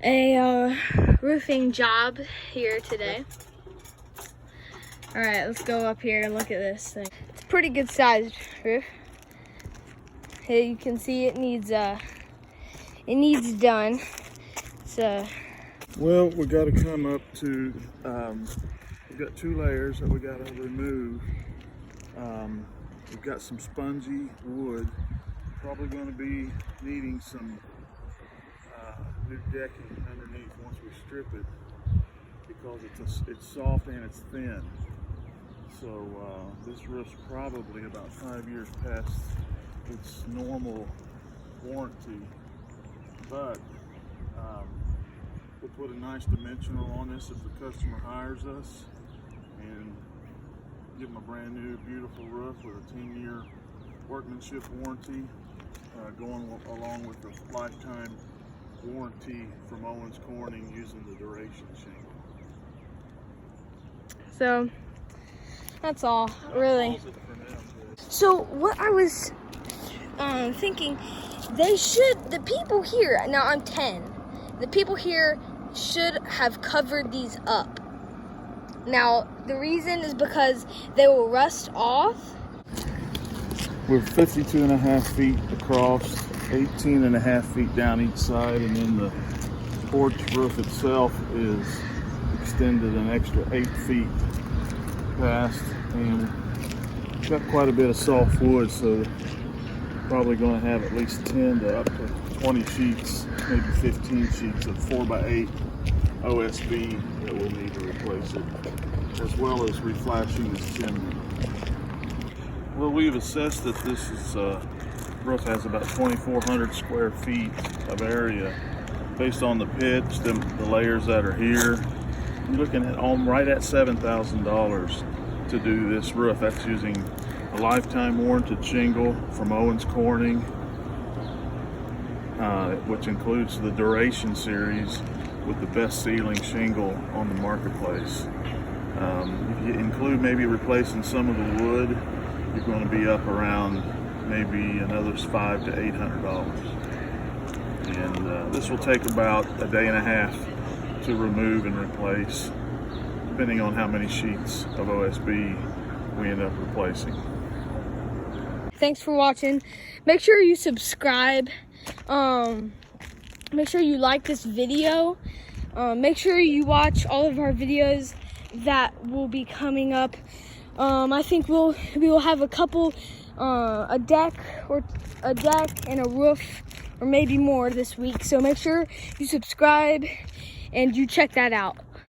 a roofing job here today. All right, let's go up here and look at this thing. It's a pretty good sized roof. Hey, you can see it needs done. Well, we got to come up to, we've got 2 layers that we got to remove. We've got some spongy wood. Probably going to be needing some new decking underneath once we strip it, because it's soft and it's thin. So this roof's probably about 5 years past its normal warranty, but we'll put a nice dimensional on this if the customer hires us and give them a brand new beautiful roof with a 10-year workmanship warranty, going along with the lifetime warranty from Owens Corning using the duration shingle. So that's all, really. So what I was thinking, the people here, now I'm 10, the people here should have covered these up. Now, the reason is because they will rust off. We're 52.5 feet across, 18.5 feet down each side, and then the porch roof itself is extended an extra 8 feet past, and got quite a bit of soft wood, so probably going to have at least 10 to up to 20 sheets, maybe 15 sheets of 4x8 OSB that we'll need to replace it, as well as reflashing this chimney. Well, we've assessed that this roof has about 2,400 square feet of area based on the pitch, the layers that are here. You're looking at right at $7,000 to do this roof. That's using a lifetime warranted shingle from Owens Corning, which includes the Duration series with the best sealing shingle on the marketplace. If you include maybe replacing some of the wood, you're going to be up around maybe another $500 to $800. And this will take about a day and a half to remove and replace, depending on how many sheets of OSB we end up replacing. Thanks for watching. Make sure you subscribe. Make sure you like this video. Make sure you watch all of our videos that will be coming up. I think we will have a couple, a deck and a roof, or maybe more this week. So make sure you subscribe and you check that out.